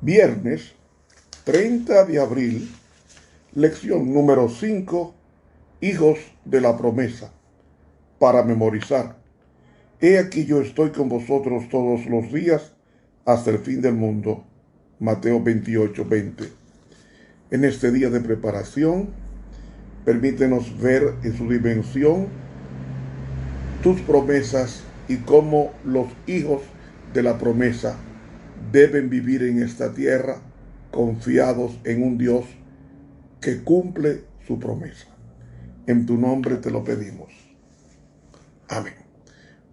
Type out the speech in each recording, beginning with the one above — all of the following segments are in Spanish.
Viernes 30 de abril, lección número 5, hijos de la promesa, para memorizar. He aquí yo estoy con vosotros todos los días hasta el fin del mundo. Mateo 28:20. En este día de preparación, permítenos ver en su dimensión tus promesas y cómo los hijos de la promesa deben vivir en esta tierra confiados en un Dios que cumple su promesa. En tu nombre te lo pedimos. Amén.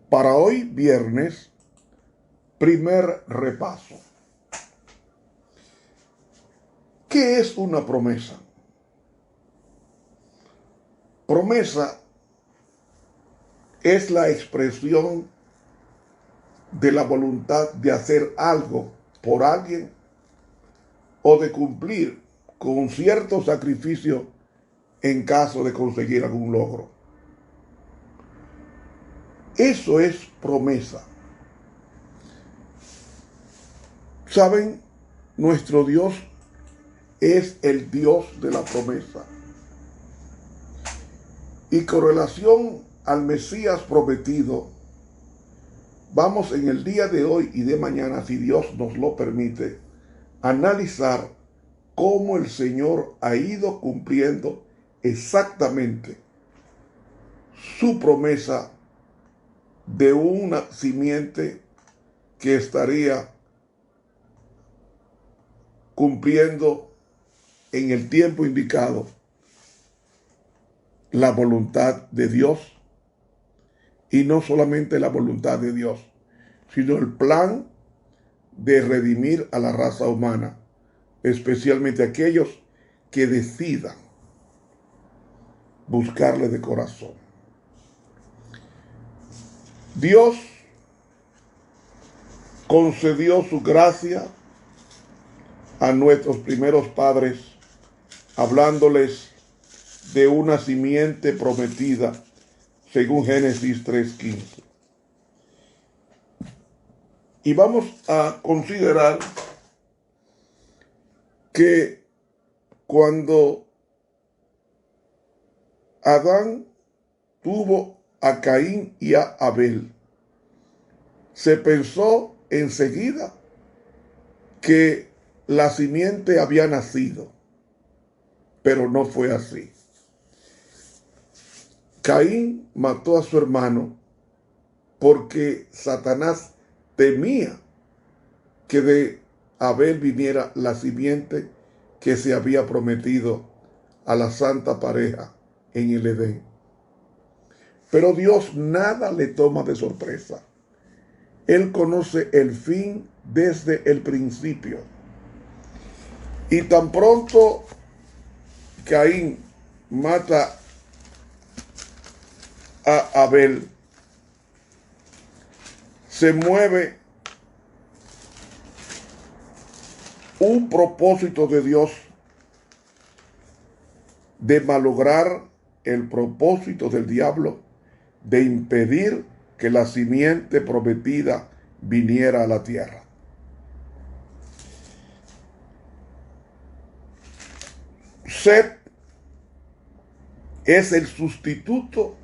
Para hoy, viernes, primer repaso. ¿Qué es una promesa? Promesa es la expresión de la voluntad de hacer algo por alguien o de cumplir con un cierto sacrificio en caso de conseguir algún logro. Eso es promesa. ¿Saben? Nuestro Dios es el Dios de la promesa. Y con relación al Mesías prometido, vamos en el día de hoy y de mañana, si Dios nos lo permite, analizar cómo el Señor ha ido cumpliendo exactamente su promesa de una simiente que estaría cumpliendo en el tiempo indicado la voluntad de Dios, y no solamente la voluntad de Dios, sino el plan de redimir a la raza humana, especialmente aquellos que decidan buscarle de corazón. Dios concedió su gracia a nuestros primeros padres, hablándoles de una simiente prometida, según Génesis 3:15. Y vamos a considerar que cuando Adán tuvo a Caín y a Abel, se pensó enseguida que la simiente había nacido, pero no fue así. Caín mató a su hermano porque Satanás temía que de Abel viniera la simiente que se había prometido a la santa pareja en el Edén. Pero Dios nada le toma de sorpresa. Él conoce el fin desde el principio. Y tan pronto Caín mata a Abel, se mueve un propósito de Dios de malograr el propósito del diablo de impedir que la simiente prometida viniera a la tierra. Set es el sustituto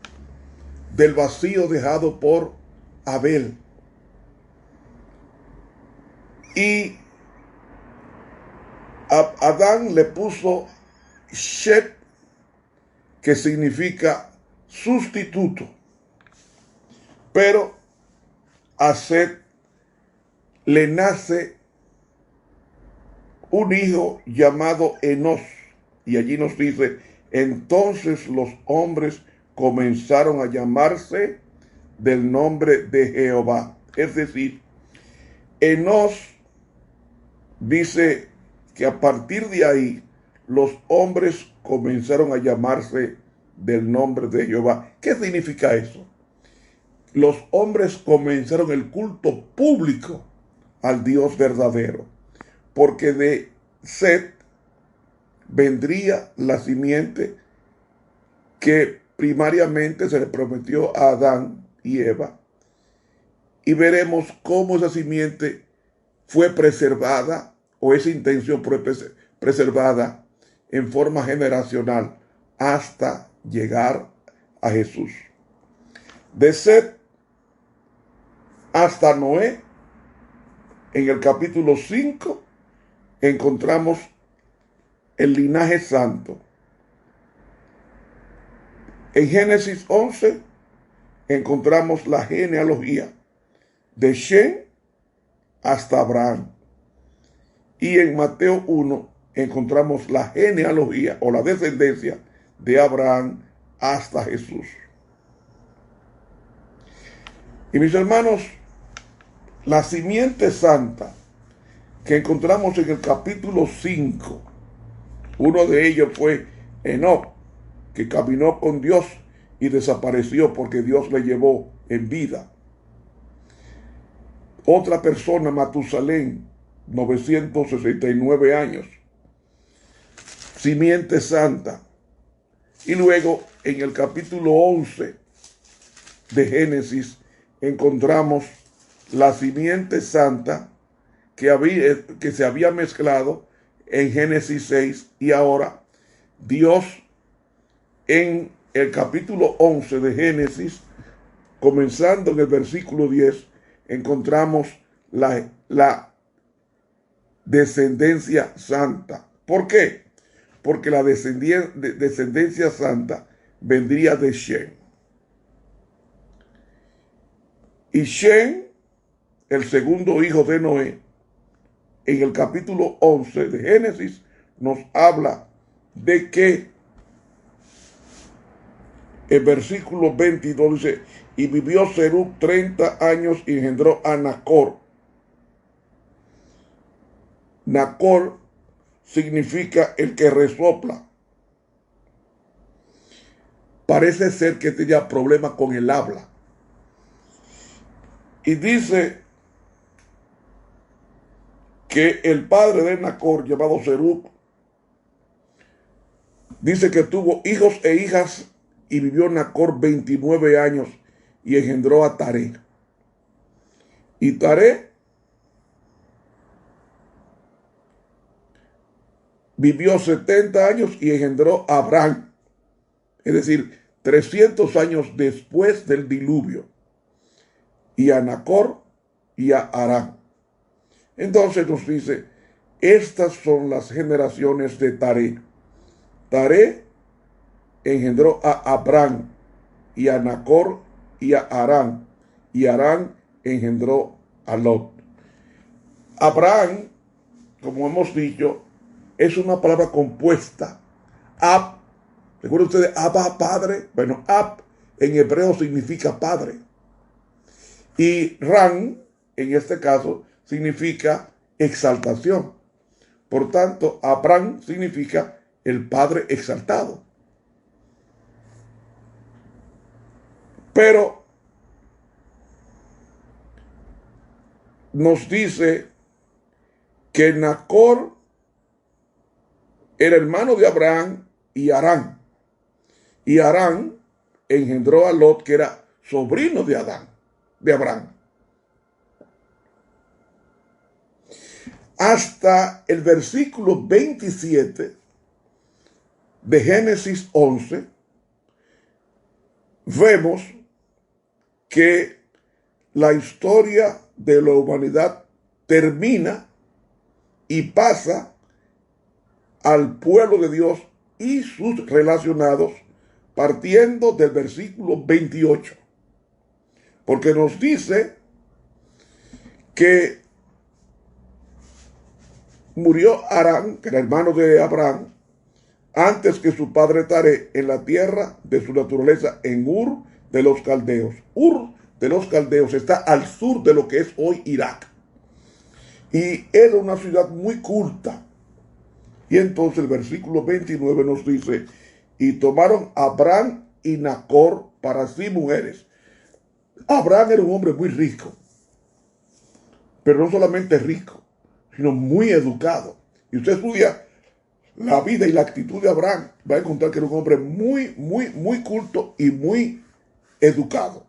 del vacío dejado por Abel. Y a Adán le puso Shet, que significa sustituto. Pero a Set le nace un hijo llamado Enos. Y allí nos dice, entonces los hombres comenzaron a llamarse del nombre de Jehová. Es decir, Enos dice que a partir de ahí los hombres comenzaron a llamarse del nombre de Jehová. ¿Qué significa eso? Los hombres comenzaron el culto público al Dios verdadero, porque de Set vendría la simiente que primariamente se le prometió a Adán y Eva, y veremos cómo esa simiente fue preservada o esa intención fue preservada en forma generacional hasta llegar a Jesús. De Set hasta Noé, en el capítulo 5, encontramos el linaje santo. En Génesis 11 encontramos la genealogía de Shem hasta Abraham. Y en Mateo 1 encontramos la genealogía o la descendencia de Abraham hasta Jesús. Y mis hermanos, la simiente santa que encontramos en el capítulo 5, uno de ellos fue Enoc, que caminó con Dios y desapareció porque Dios le llevó en vida. Otra persona, Matusalén, 969 años, simiente santa. Y luego en el capítulo 11 de Génesis encontramos la simiente santa que se había mezclado en Génesis 6, y ahora Dios en el capítulo 11 de Génesis, comenzando en el versículo 10, encontramos la descendencia santa. ¿Por qué? Porque la descendencia santa vendría de Shem. Y Shem, el segundo hijo de Noé, en el capítulo 11 de Génesis, nos habla de que el versículo 22 dice: y vivió Serug 30 años y engendró a Nacor. Nacor significa el que resopla. Parece ser que tenía problemas con el habla. Y dice que el padre de Nacor, llamado Serug, dice que tuvo hijos e hijas, y vivió Nacor 29 años y engendró a Taré. Y Taré vivió 70 años y engendró a Abraham, es decir, 300 años después del diluvio, y a Nacor y a Harán. Entonces nos dice, estas son las generaciones de Taré. Taré engendró a Abraham y a Nacor y a Harán, y Harán engendró a Lot. Abraham, como hemos dicho, es una palabra compuesta. Ab, ¿recuerdan ustedes Abba, padre? Bueno, Ab en hebreo significa padre. Y Ran, en este caso, significa exaltación. Por tanto, Abraham significa el padre exaltado. Pero nos dice que Nacor era hermano de Abraham y Harán. Y Harán engendró a Lot, que era sobrino de Abraham. Hasta el versículo 27 de Génesis 11, vemos que la historia de la humanidad termina y pasa al pueblo de Dios y sus relacionados, partiendo del versículo 28. Porque nos dice que murió Harán, que era hermano de Abraham, antes que su padre Taré, en la tierra de su naturaleza, en Ur de los Caldeos. Ur de los Caldeos está al sur de lo que es hoy Irak. Y era una ciudad muy culta. Y entonces el versículo 29 nos dice, y tomaron a Abraham y Nacor para sí mujeres. Abraham era un hombre muy rico, pero no solamente rico, sino muy educado. Y usted estudia la vida y la actitud de Abraham, va a encontrar que era un hombre muy culto y muy educado.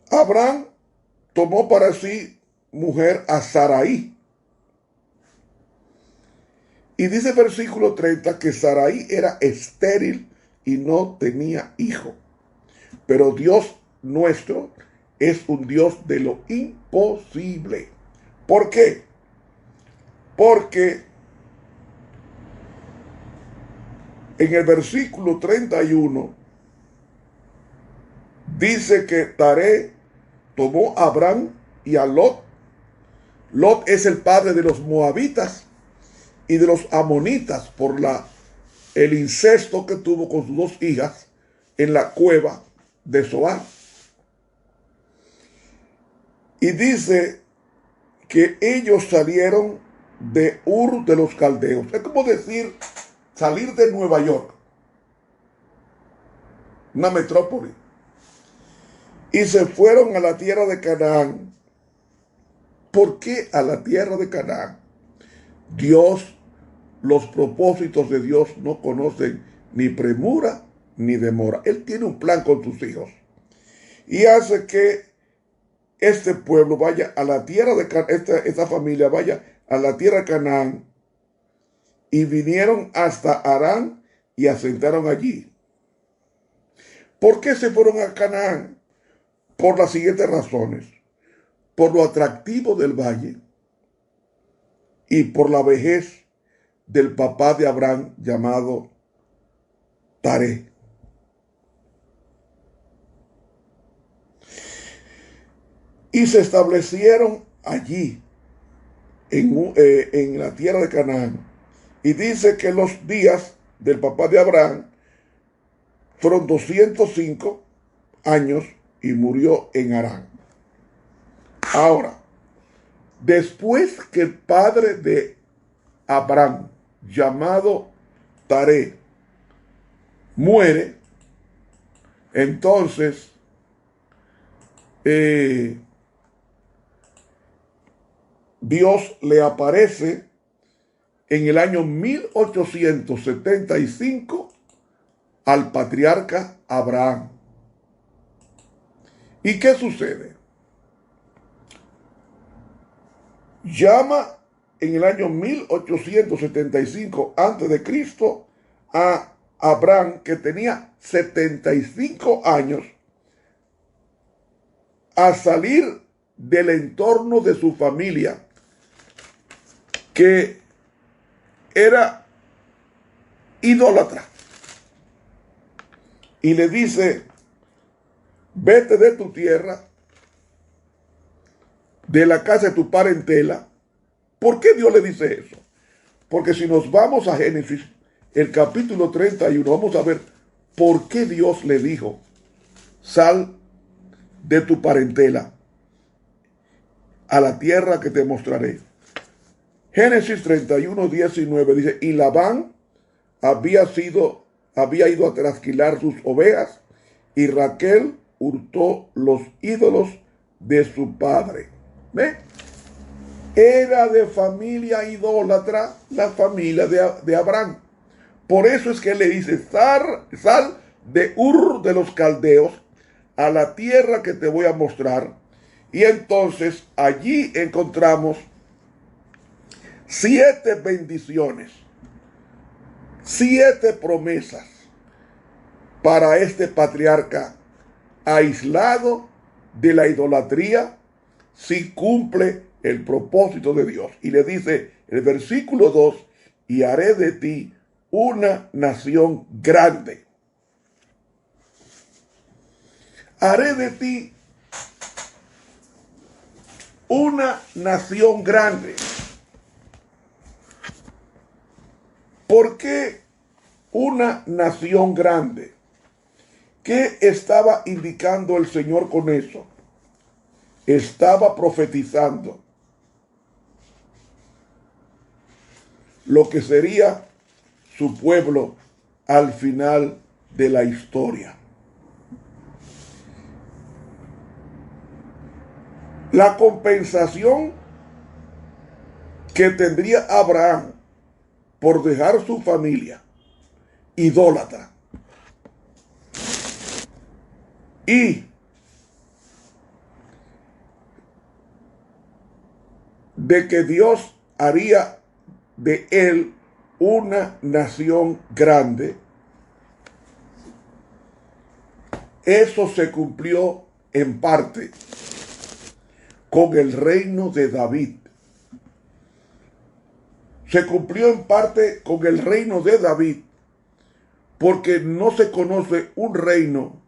Abraham tomó para sí mujer a Sarai. Y dice el versículo 30 que Sarai era estéril y no tenía hijo. Pero Dios nuestro es un Dios de lo imposible. ¿Por qué? Porque en el versículo 31 dice que Taré tomó a Abraham y a Lot. Lot es el padre de los moabitas y de los amonitas por el incesto que tuvo con sus dos hijas en la cueva de Zoar. Y dice que ellos salieron de Ur de los Caldeos. Es como decir salir de Nueva York, una metrópoli, y se fueron a la tierra de Canaán. ¿Por qué a la tierra de Canaán? Los propósitos de Dios no conocen ni premura ni demora. Él tiene un plan con tus hijos y hace que este pueblo vaya a la tierra de Canaán, esta familia vaya a la tierra de Canaán, y vinieron hasta Harán y asentaron allí. ¿Por qué se fueron a Canaán? Por las siguientes razones: por lo atractivo del valle y por la vejez del papá de Abraham llamado Taré. Y se establecieron allí en la tierra de Canaán. Y dice que los días del papá de Abraham fueron 205 años y murió en Harán. Ahora, después que el padre de Abraham, llamado Taré, muere, entonces Dios le aparece en el año 1875 al patriarca Abraham. ¿Y qué sucede? Llama en el año 1875 a.C. a Abraham, que tenía 75 años, a salir del entorno de su familia, que era idólatra, y le dice: vete de tu tierra, de la casa de tu parentela. ¿Por qué Dios le dice eso? Porque si nos vamos a Génesis, el capítulo 31, vamos a ver por qué Dios le dijo: sal de tu parentela a la tierra que te mostraré. Génesis 31, 19 dice: y Labán había ido a trasquilar sus ovejas, y Raquel hurtó los ídolos de su padre. ¿Ve? Era de familia idólatra la familia de Abraham. Por eso es que él le dice: sal de Ur de los Caldeos a la tierra que te voy a mostrar. Y entonces allí encontramos 7 bendiciones, 7 promesas para este patriarca aislado de la idolatría, si cumple el propósito de Dios. Y le dice el versículo 2: y haré de ti una nación grande. Haré de ti una nación grande. ¿Por qué una nación grande? ¿Qué estaba indicando el Señor con eso? Estaba profetizando lo que sería su pueblo al final de la historia. La compensación que tendría Abraham por dejar su familia idólatra y de que Dios haría de él una nación grande, eso se cumplió en parte con el reino de David. Se cumplió en parte con el reino de David, porque no se conoce un reino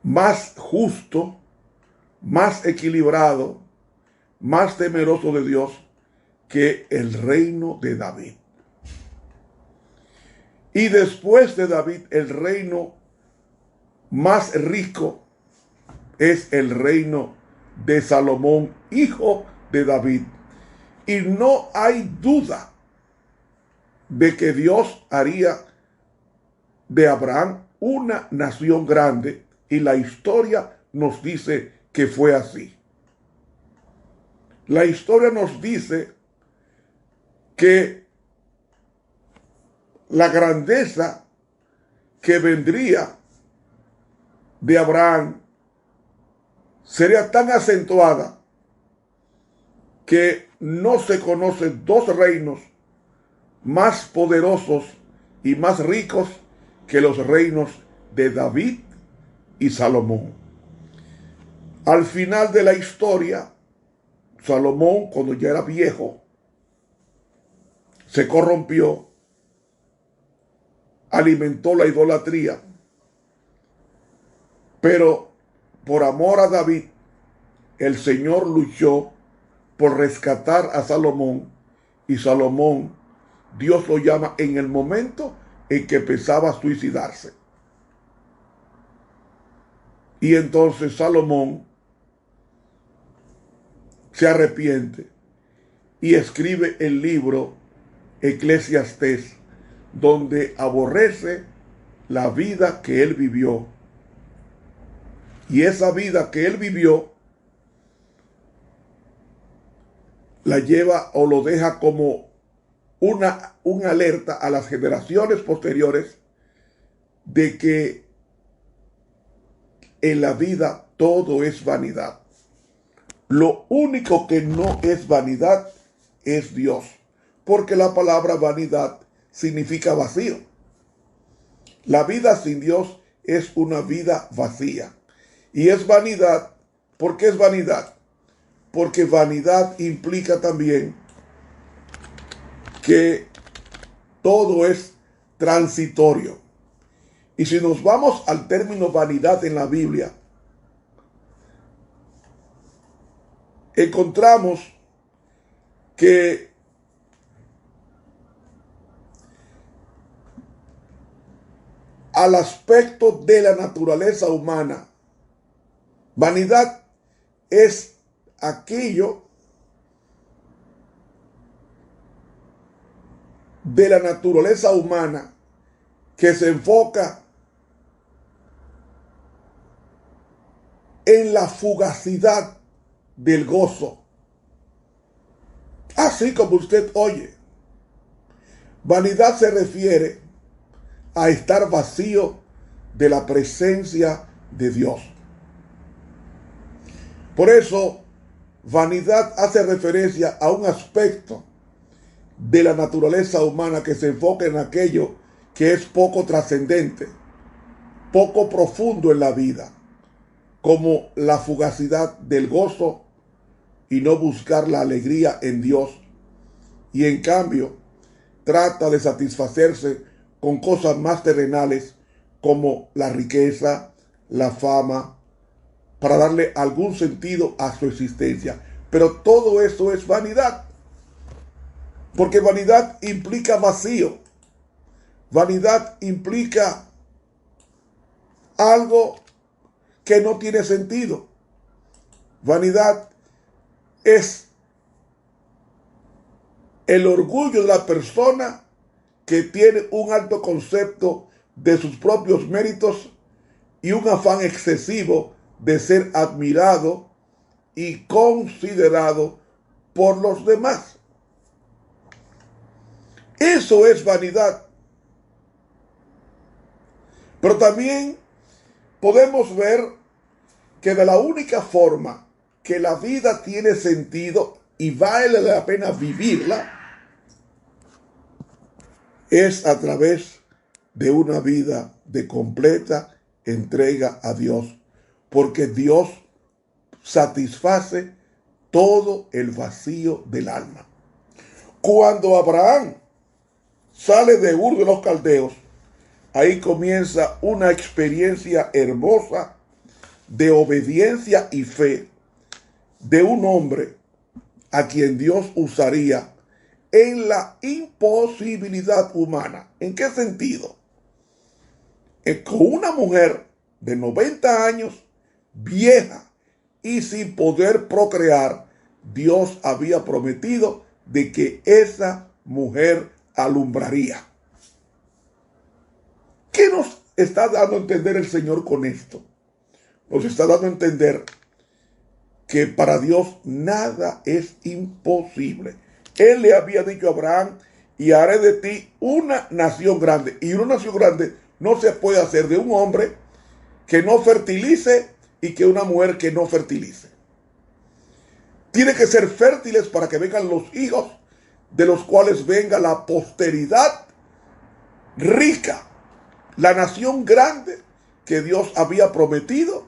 más justo, más equilibrado, más temeroso de Dios que el reino de David. Y después de David, el reino más rico es el reino de Salomón, hijo de David. Y no hay duda de que Dios haría de Abraham una nación grande, y la historia nos dice que fue así. La historia nos dice que la grandeza que vendría de Abraham sería tan acentuada que no se conocen dos reinos más poderosos y más ricos que los reinos de David y Salomón. Al final de la historia, Salomón, cuando ya era viejo, se corrompió, alimentó la idolatría, pero por amor a David, el Señor luchó por rescatar a Salomón, y Salomón, Dios lo llama en el momento en que pensaba suicidarse. Y entonces Salomón se arrepiente y escribe el libro Eclesiastés, donde aborrece la vida que él vivió. Y esa vida que él vivió la lleva o lo deja como una alerta a las generaciones posteriores de que en la vida todo es vanidad. Lo único que no es vanidad es Dios, porque la palabra vanidad significa vacío. La vida sin Dios es una vida vacía. Y es vanidad. ¿Por qué es vanidad? Porque vanidad implica también que todo es transitorio. Y si nos vamos al término vanidad en la Biblia, encontramos que al aspecto de la naturaleza humana, vanidad es aquello de la naturaleza humana que se enfoca en la fugacidad del gozo. Así como usted oye, vanidad se refiere a estar vacío de la presencia de Dios. Por eso, vanidad hace referencia a un aspecto de la naturaleza humana que se enfoca en aquello que es poco trascendente, poco profundo en la vida, como la fugacidad del gozo y no buscar la alegría en Dios. Y en cambio, trata de satisfacerse con cosas más terrenales como la riqueza, la fama, para darle algún sentido a su existencia. Pero todo eso es vanidad, porque vanidad implica vacío. Vanidad implica algo que no tiene sentido. Vanidad es el orgullo de la persona que tiene un alto concepto de sus propios méritos y un afán excesivo de ser admirado y considerado por los demás. Eso es vanidad. Pero también podemos ver que de la única forma que la vida tiene sentido y vale la pena vivirla, es a través de una vida de completa entrega a Dios, porque Dios satisface todo el vacío del alma. Cuando Abraham sale de Ur de los Caldeos, ahí comienza una experiencia hermosa de obediencia y fe de un hombre a quien Dios usaría en la imposibilidad humana. ¿En qué sentido? Con una mujer de 90 años, vieja y sin poder procrear, Dios había prometido de que esa mujer alumbraría. ¿Qué nos está dando a entender el Señor con esto? Nos está dando a entender que para Dios nada es imposible. Él le había dicho a Abraham, y haré de ti una nación grande. Y una nación grande no se puede hacer de un hombre que no fertilice y que una mujer que no fertilice. Tiene que ser fértiles para que vengan los hijos, de los cuales venga la posteridad rica, la nación grande que Dios había prometido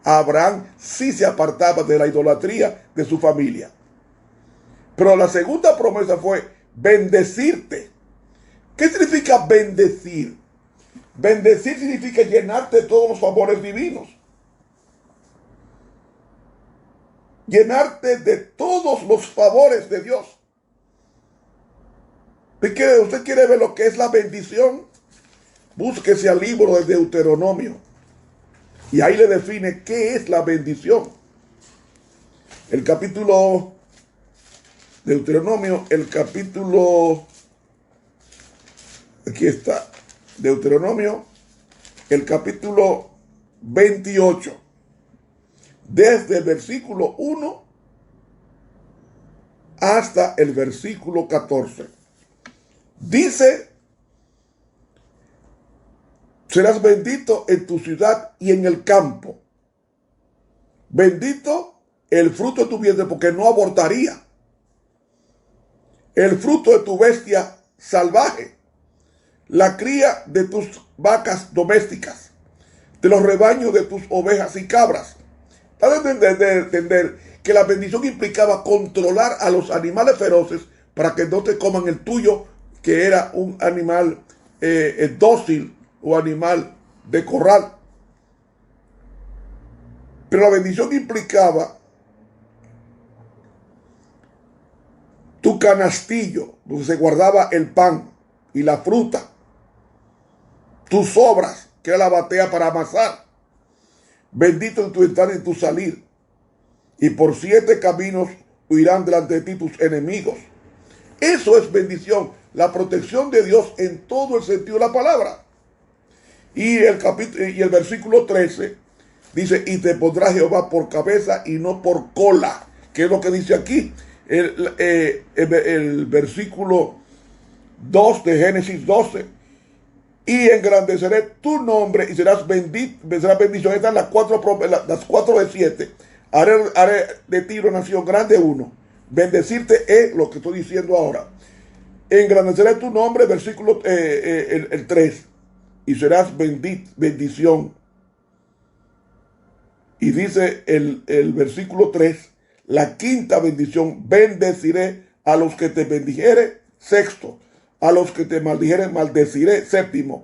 a Abraham si se apartaba de la idolatría de su familia. Pero la segunda promesa fue bendecirte. ¿Qué significa bendecir? Bendecir significa llenarte de todos los favores divinos. Llenarte de todos los favores de Dios. ¿Usted quiere ver lo que es la bendición? Búsquese al libro de Deuteronomio. Y ahí le define qué es la bendición. El capítulo Deuteronomio, aquí está, Deuteronomio, el capítulo 28, desde el versículo 1 hasta el versículo 14. Dice: serás bendito en tu ciudad y en el campo. Bendito el fruto de tu vientre, porque no abortaría. El fruto de tu bestia salvaje, la cría de tus vacas domésticas, de los rebaños de tus ovejas y cabras. Para entender que la bendición implicaba controlar a los animales feroces para que no te coman el tuyo, que era un animal dócil o animal de corral. Pero la bendición implicaba tu canastillo, donde se guardaba el pan y la fruta, tus sobras, que era la batea para amasar. Bendito en tu entrar y tu salir, y por 7 caminos huirán delante de ti tus enemigos. Eso es bendición, la protección de Dios en todo el sentido de la palabra. Y el versículo 13 dice: y te pondrá Jehová por cabeza y no por cola. ¿Qué es lo que dice aquí? El versículo 2 de Génesis 12: y engrandeceré tu nombre y serás bendito, serás bendición. Estas son las 4 de 7. Haré de ti una nación grande. 1. Bendecirte es lo que estoy diciendo ahora. Engrandeceré tu nombre, versículo el 3. Y serás bendición. Y dice el versículo 3, la quinta bendición: bendeciré a los que te bendijere. 6. A los que te maldijeren, maldeciré. 7.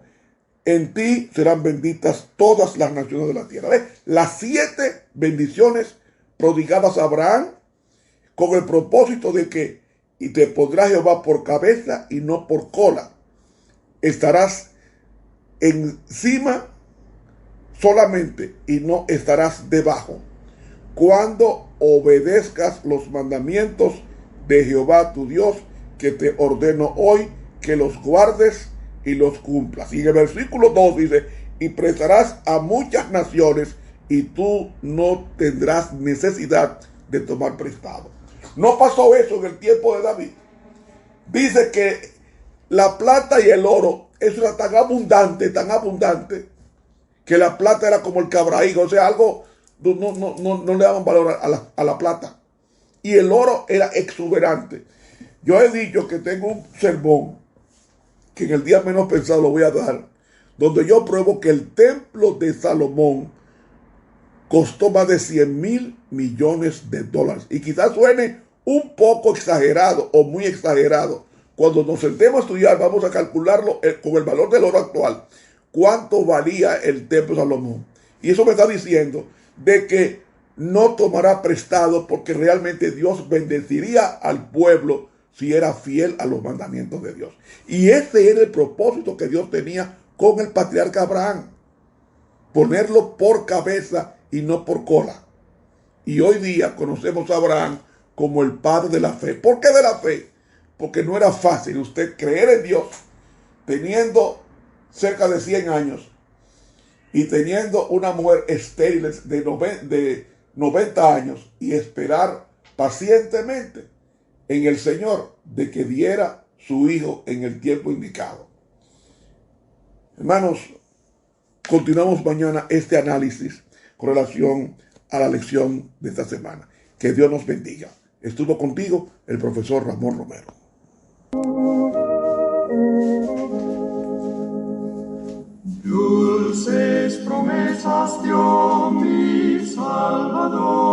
En ti serán benditas todas las naciones de la tierra. ¿Ves? Las 7 bendiciones prodigadas a Abraham, con el propósito de que y te pondrá Jehová por cabeza y no por cola. Estarás encima solamente y no estarás debajo, cuando obedezcas los mandamientos de Jehová tu Dios, que te ordeno hoy, que los guardes y los cumplas. Y en el versículo 2 dice: y prestarás a muchas naciones, y tú no tendrás necesidad de tomar prestado. No pasó eso en el tiempo de David. Dice que la plata y el oro, eso era tan abundante, que la plata era como el cabrahígo. O sea, algo, no le daban valor a la plata. y el oro era exuberante. Yo he dicho que tengo un sermón que en el día menos pensado lo voy a dar, donde yo pruebo que el templo de Salomón costó más de 100,000 millones de dólares. Y quizás suene un poco exagerado o muy exagerado. Cuando nos sentemos a estudiar, vamos a calcularlo con el valor del oro actual. ¿Cuánto valía el templo de Salomón? Y eso me está diciendo de que no tomará prestado, porque realmente Dios bendeciría al pueblo si era fiel a los mandamientos de Dios. Y ese era el propósito que Dios tenía con el patriarca Abraham. Ponerlo por cabeza y no por cola. Y hoy día conocemos a Abraham como el padre de la fe. ¿Por qué de la fe? Porque no era fácil usted creer en Dios teniendo cerca de 100 años y teniendo una mujer estéril de 90 años y esperar pacientemente en el Señor de que diera su hijo en el tiempo indicado. Hermanos, continuamos mañana este análisis con relación a la lección de esta semana. Que Dios nos bendiga. Estuvo contigo el profesor Ramón Romero. Dulces promesas dio mi Salvador,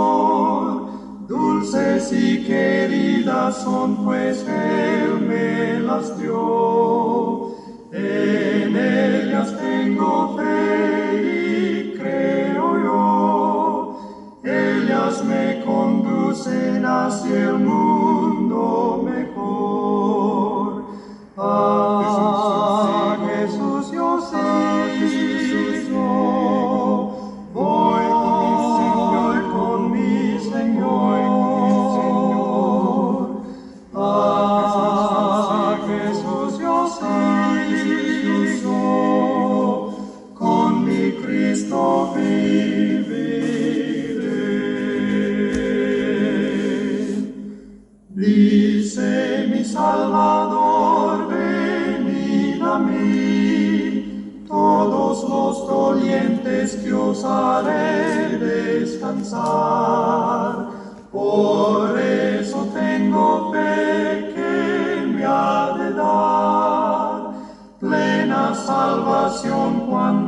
dulces y queridas son, pues Él me las dio. En ellas tengo fe y creo yo, ellas me conducen hacia el mundo mejor. Jesús yo sigo, voy con mi Señor. Jesús yo sigo, con mi Cristo viviré. Dice mi Salvador, venid a mí, todos los dolientes que os haré descansar. Por eso tengo fe que me ha de dar plena salvación cuando